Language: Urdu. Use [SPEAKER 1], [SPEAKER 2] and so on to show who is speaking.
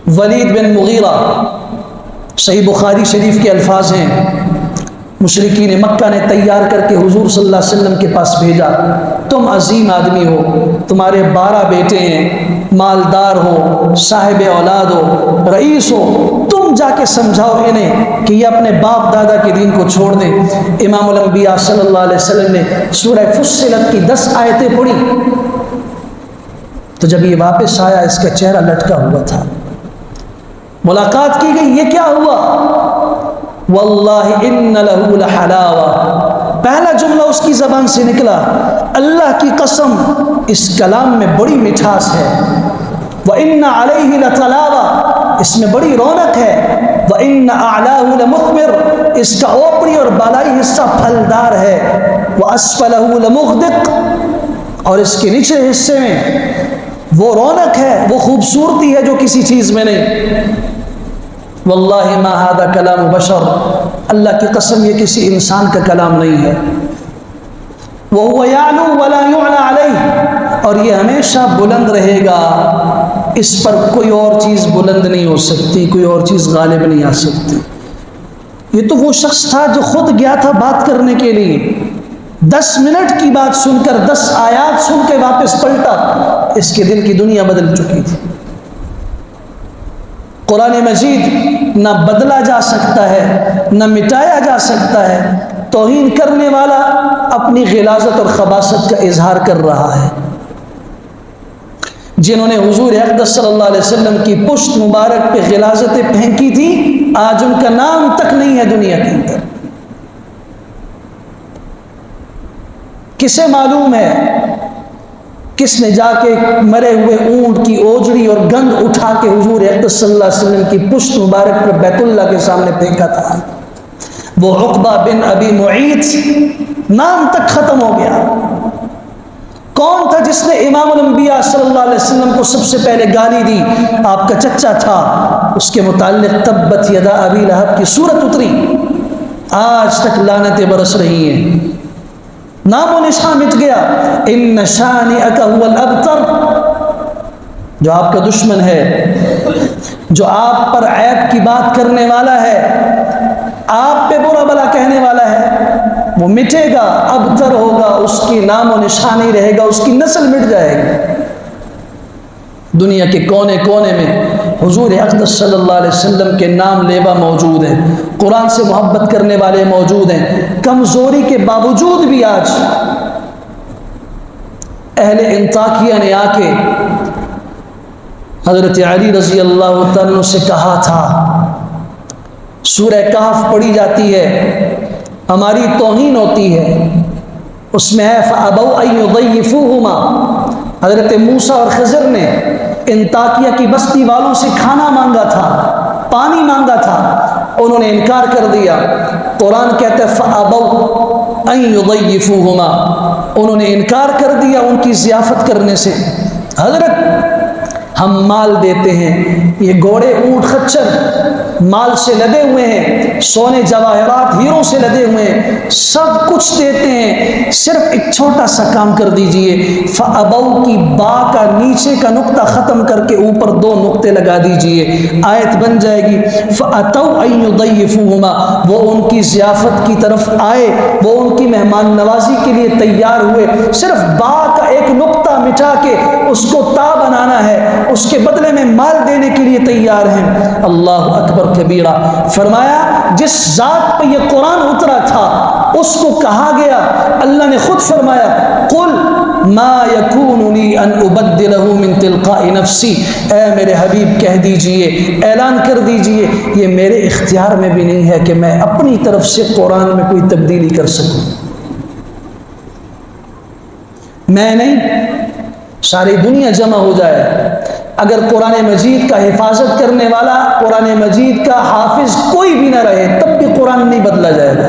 [SPEAKER 1] ولید بن مغیرہ، صحیح بخاری شریف کے الفاظ ہیں، مشرکین مکہ نے تیار کر کے حضور صلی اللہ علیہ وسلم کے پاس بھیجا، تم عظیم آدمی ہو، تمہارے 12 بیٹے ہیں، مالدار ہو، صاحب اولاد ہو، رئیس ہو، تم جا کے سمجھاؤ انہیں کہ یہ اپنے باپ دادا کے دین کو چھوڑ دیں۔ امام الانبیاء صلی اللہ علیہ وسلم نے سورہ فصلت کی 10 آیتیں پڑھی، تو جب یہ واپس آیا اس کا چہرہ لٹکا ہوا تھا، ملاقات کی گئی، یہ کیا ہوا؟ واللہ ان لہ لحلاوہ، پہلا جملہ اس کی زبان سے نکلا، اللہ کی قسم اس کلام میں بڑی مٹھاس ہے، وَإِنَّ عَلَيْهِ لَطَلَاوَةً، اس میں بڑی رونق ہے، وَإِنَّ أَعْلَاهُ لَمُثْمِرٌ، اس کا اوپری اور بالائی حصہ پھلدار ہے، وَأَسْفَلَهُ لَمُغْدِقٌ، اور اس کے نچلے حصے میں وہ رونق ہے، وہ خوبصورتی ہے جو کسی چیز میں نہیں۔ واللہ ما ھذا کلام بشر، اللہ کی قسم یہ کسی انسان کا کلام نہیں ہے، وَهُوَ يَعْلُو وَلَا يُعْلَى عَلَيْهِ، اور یہ ہمیشہ بلند رہے گا، اس پر کوئی اور چیز بلند نہیں ہو سکتی، کوئی اور چیز غالب نہیں آ سکتی۔ یہ تو وہ شخص تھا جو خود گیا تھا بات کرنے کے لیے، 10 منٹ کی بات سن کر 10 آیات سن کے واپس پلٹا، اس کے دل کی دنیا بدل چکی تھی۔ قرآن مجید نہ بدلا جا سکتا ہے، نہ مٹایا جا سکتا ہے، توہین کرنے والا اپنی غلاظت اور خباثت کا اظہار کر رہا ہے۔ جنہوں نے حضور اقدس صلی اللہ علیہ وسلم کی پشت مبارک پہ غلاظتیں پھینکی تھی، آج ان کا نام تک نہیں ہے دنیا کے اندر۔ کسے معلوم ہے کس نے جا کے مرے ہوئے اونٹ کی اوجڑی اور گند اٹھا کے حضور اقدس صلی اللہ علیہ وسلم کی پشت مبارک پر بیت اللہ کے سامنے پھینکا تھا؟ وہ عقبہ بن ابی معیط، نام تک ختم ہو گیا۔ کون تھا جس نے امام الانبیاء صلی اللہ علیہ وسلم کو سب سے پہلے گالی دی؟ آپ کا چچا تھا، اس کے متعلق تبت یدا ابی لہب کی سورت اتری، آج تک لعنتیں برس رہی ہیں، نام و نشان مٹ گیا۔ ان شانئک ھو الابتر، جو آپ کا دشمن ہے، جو آپ پر عیب کی بات کرنے والا ہے، آپ پہ برا بلا کہنے والا ہے، وہ مٹے گا، ابتر ہوگا، اس کی نام و نشان نہیں رہے گا، اس کی نسل مٹ جائے گی۔ دنیا کے کونے کونے میں حضور اقدس صلی اللہ علیہ وسلم کے نام لیوا موجود ہیں، قرآن سے محبت کرنے والے موجود ہیں، کمزوری کے باوجود بھی آج اہل انطاکیہ نے آ کے حضرت علی رضی اللہ تعالیٰ سے کہا تھا، سورہ کہف پڑھی جاتی ہے، ہماری توہین ہوتی ہے، اس میں ہے فَأَبَوْا أَن يُضَيِّفُوهُمَا، حضرت موسیٰ اور خضر نے انطاکیہ کی بستی والوں سے کھانا مانگا تھا، پانی مانگا تھا، انہوں نے انکار کر دیا۔ قرآن کہتا ہے فَأَبَوْا أَن يُضَيِّفُوهُمَا، انہوں نے انکار کر دیا ان کی ضیافت کرنے سے۔ حضرت ہم مال دیتے ہیں، یہ گھوڑے اونٹ خچر مال سے لدے ہوئے ہیں، سونے جواہرات ہیروں سے لدے ہوئے ہیں، سب کچھ دیتے ہیں، صرف ایک چھوٹا سا کام کر دیجئے، فَأَبَوْا کی با کا نیچے کا نقطہ ختم کر کے اوپر 2 نقطے لگا دیجئے، آیت بن جائے گی فَأَتَوْا أَن يُضَيِّفُوهُمَا، وہ ان کی ضیافت کی طرف آئے، وہ ان کی مہمان نوازی کے لیے تیار ہوئے، صرف با کا ایک نقطہ مٹا کے اس کو تا بنانا ہے، اس کے بدلے میں مال دینے کے لیے تیار ہیں۔ اللہ اکبر کبیرہ۔ فرمایا جس ذات پہ یہ قرآن اترا تھا اس کو کہا گیا، اللہ نے خود فرمایا قل ما یکون لی ان ابدلہ من تلقاء نفسی، اے میرے حبیب کہہ دیجئے، اعلان کر دیجئے، یہ میرے اختیار میں بھی نہیں ہے کہ میں اپنی طرف سے قرآن میں کوئی تبدیلی کر سکوں، میں نہیں، ساری دنیا جمع ہو جائے، اگر قرآن مجید کا حفاظت کرنے والا، قرآن مجید کا حافظ کوئی بھی نہ رہے، تب بھی قرآن نہیں بدلا جائے گا۔